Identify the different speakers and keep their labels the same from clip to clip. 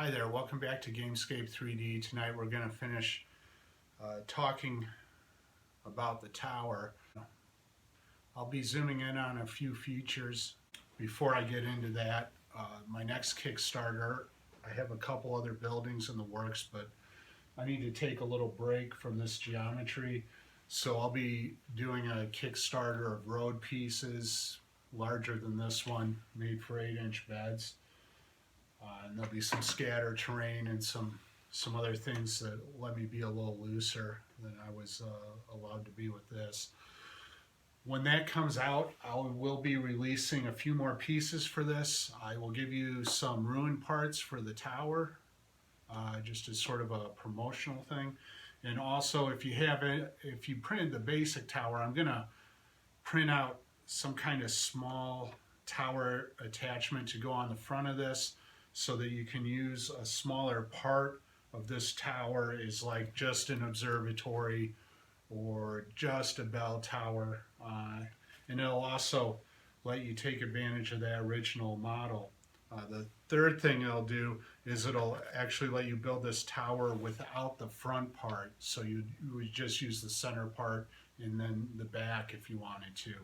Speaker 1: Hi there, welcome back to Gamescape 3D. Tonight we're going to finish talking about the tower. I'll be zooming in on a few features. Before I get into that, my next Kickstarter, I have a couple other buildings in the works, but I need to take a little break from this geometry. So I'll be doing a Kickstarter of road pieces larger than this one, made for 8-inch beds. And there'll be some scatter terrain and some other things that let me be a little looser than I was allowed to be with this. When that comes out, I will be releasing a few more pieces for this. I will give you some ruin parts for the tower, just as sort of a promotional thing. And also, if you printed the basic tower, I'm gonna print out some kind of small tower attachment to go on the front of this, so that you can use a smaller part of this tower is like just an observatory or just a bell tower, and it'll also let you take advantage of that original model. The third thing it'll do is it'll actually let you build this tower without the front part, so you would just use the center part and then the back if you wanted to.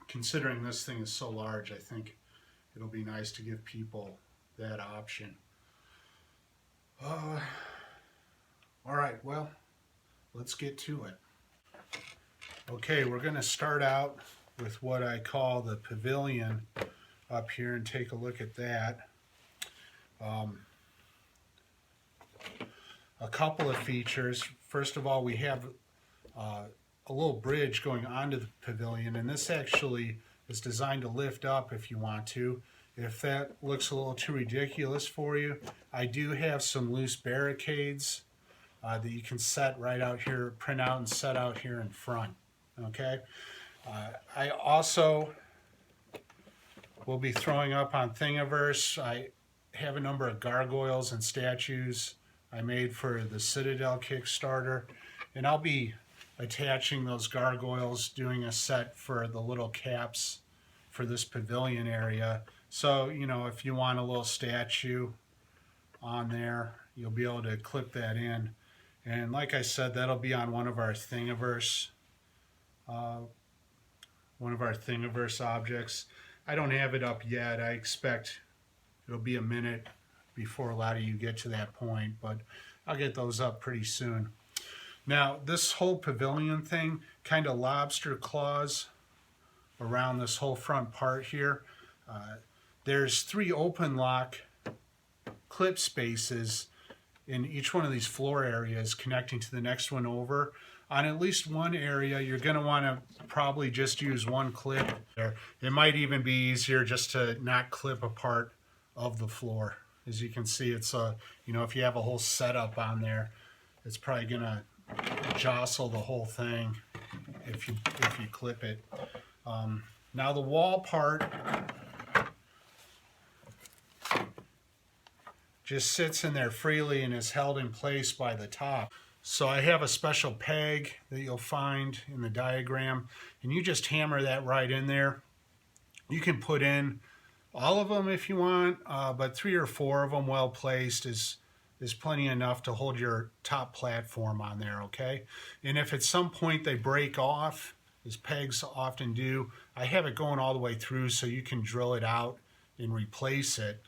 Speaker 1: Considering this thing is so large, I think it'll be nice to give people that option. All right, well, let's get to it. Okay, we're going to start out with what I call the Pavilion up here and take a look at that. A couple of features. First of all, we have a little bridge going onto the Pavilion, and this actually is designed to lift up if you want to. If that looks a little too ridiculous for you, I do have some loose barricades that you can set right out here, print out and set out here in front. Okay. I also will be throwing up on Thingiverse. I have a number of gargoyles and statues I made for the Citadel Kickstarter, and I'll be attaching those gargoyles, doing a set for the little caps for this pavilion area. So, you know, if you want a little statue on there, you'll be able to clip that in. And like I said, that'll be on one of our Thingiverse objects. I don't have it up yet. I expect it'll be a minute before a lot of you get to that point, but I'll get those up pretty soon. Now, this whole pavilion thing kind of lobster claws around this whole front part here. There's 3 open lock clip spaces in each one of these floor areas connecting to the next one over. On at least one area, you're going to want to probably just use one clip there. It might even be easier just to not clip a part of the floor. As you can see, it's you know, if you have a whole setup on there, it's probably going to jostle the whole thing if you clip it. Now the wall part just sits in there freely and is held in place by the top. So I have a special peg that you'll find in the diagram, and you just hammer that right in there. You can put in all of them if you want, but 3 or 4 of them well placed is plenty enough to hold your top platform on there, okay? And if at some point they break off, as pegs often do, I have it going all the way through so you can drill it out and replace it.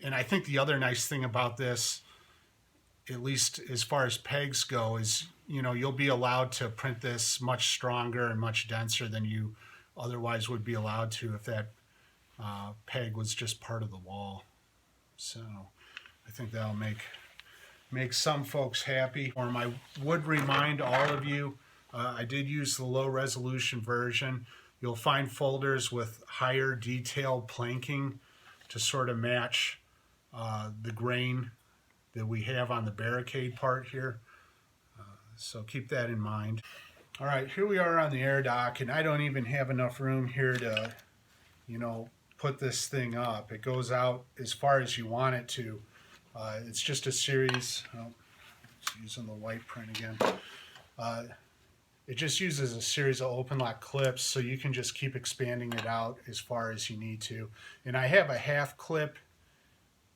Speaker 1: And I think the other nice thing about this, at least as far as pegs go, is, you know, you'll be allowed to print this much stronger and much denser than you otherwise would be allowed to if that peg was just part of the wall. So I think that'll make some folks happy. I would remind all of you, I did use the low resolution version. You'll find folders with higher detailed planking to sort of match the grain that we have on the barricade part here. So keep that in mind. All right, here we are on the air dock, and I don't even have enough room here to, you know, put this thing up. It goes out as far as you want it to. It's just a series, using the white print again. It just uses a series of open lock clips, so you can just keep expanding it out as far as you need to. And I have a half clip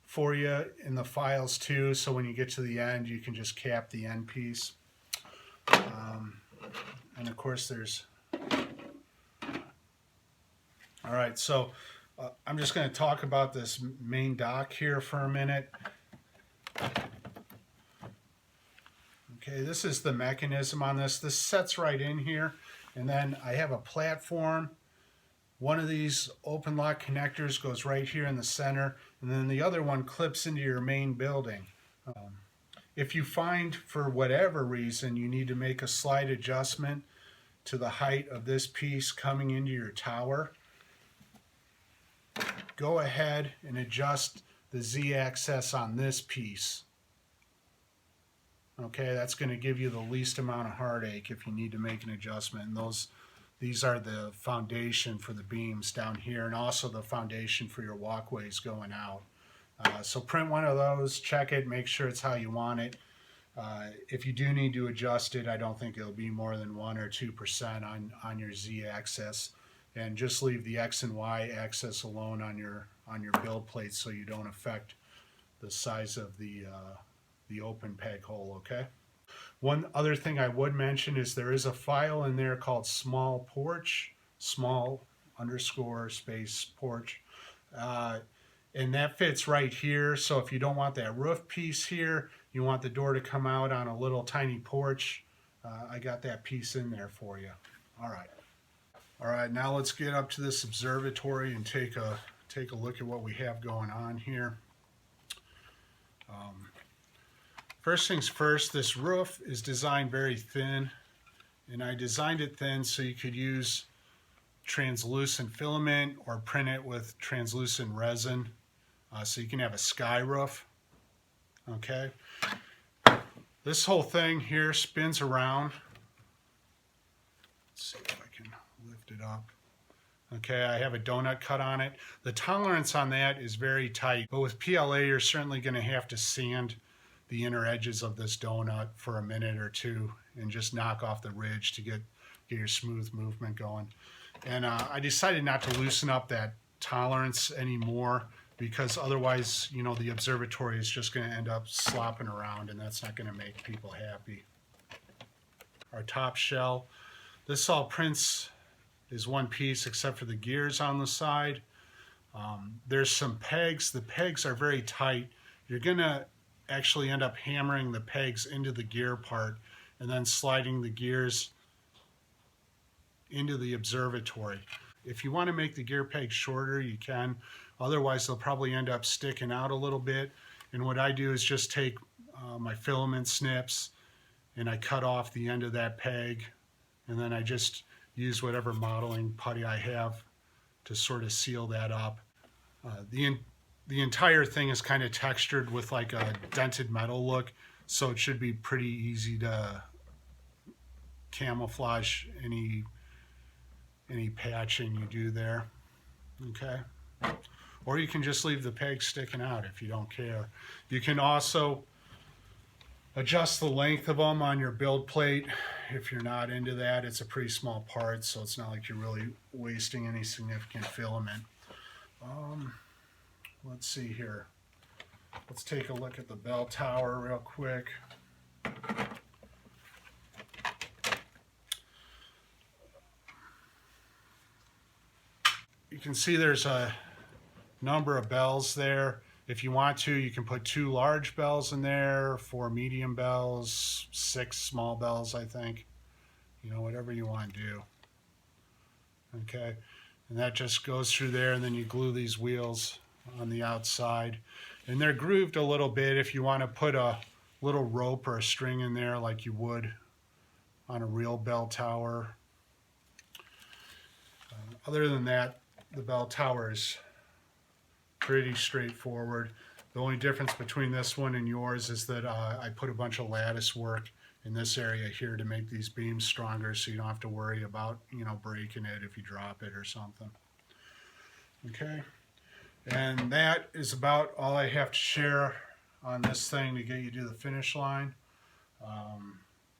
Speaker 1: for you in the files too, so when you get to the end you can just cap the end piece. And of course there's... Alright, so I'm just going to talk about this main dock here for a minute. Okay, this is the mechanism on this. This sets right in here, and then I have a platform. One of these open lock connectors goes right here in the center, and then the other one clips into your main building. If you find, for whatever reason, you need to make a slight adjustment to the height of this piece coming into your tower, go ahead and adjust the Z-axis on this piece. Okay, that's going to give you the least amount of heartache if you need to make an adjustment. And these are the foundation for the beams down here, and also the foundation for your walkways going out. So print one of those, check it, make sure it's how you want it. If you do need to adjust it, I don't think it'll be more than 1 or 2% on your Z-axis. And just leave the X and Y axis alone on your build plate so you don't affect the size of the open peg hole, okay? One other thing I would mention is there is a file in there called small porch, small_porch, and that fits right here. So if you don't want that roof piece here, you want the door to come out on a little tiny porch, I got that piece in there for you. All right, now let's get up to this observatory and take a look at what we have going on here. First things first, this roof is designed very thin, and I designed it thin so you could use translucent filament or print it with translucent resin, so you can have a sky roof. Okay, this whole thing here spins around. Let's see if I can lift it up. Okay, I have a donut cut on it. The tolerance on that is very tight, but with PLA you're certainly going to have to sand the inner edges of this donut for a minute or two and just knock off the ridge to get your smooth movement going. And I decided not to loosen up that tolerance anymore, because otherwise, you know, the observatory is just going to end up slopping around, and that's not going to make people happy. Our top shell, this all prints is one piece except for the gears on the side. There's some pegs. The pegs are very tight. You're going to actually end up hammering the pegs into the gear part and then sliding the gears into the observatory. If you want to make the gear pegs shorter, you can. Otherwise, they'll probably end up sticking out a little bit. And what I do is just take my filament snips and I cut off the end of that peg, and then I just use whatever modeling putty I have to sort of seal that up. The entire thing is kind of textured with like a dented metal look, so it should be pretty easy to camouflage any patching you do there. Okay, or you can just leave the pegs sticking out if you don't care. You can also adjust the length of them on your build plate if you're not into that. It's a pretty small part, so it's not like you're really wasting any significant filament. Let's see here. Let's take a look at the bell tower real quick. You can see there's a number of bells there. If you want to, you can put 2 large bells in there, 4 medium bells, 6 small bells, I think. You know, whatever you want to do. Okay, and that just goes through there, and then you glue these wheels on the outside. And they're grooved a little bit if you want to put a little rope or a string in there like you would on a real bell tower. Other than that, the bell tower is pretty straightforward. The only difference between this one and yours is that I put a bunch of lattice work in this area here to make these beams stronger, so you don't have to worry about, you know, breaking it if you drop it or something. Okay, and that is about all I have to share on this thing to get you to the finish line.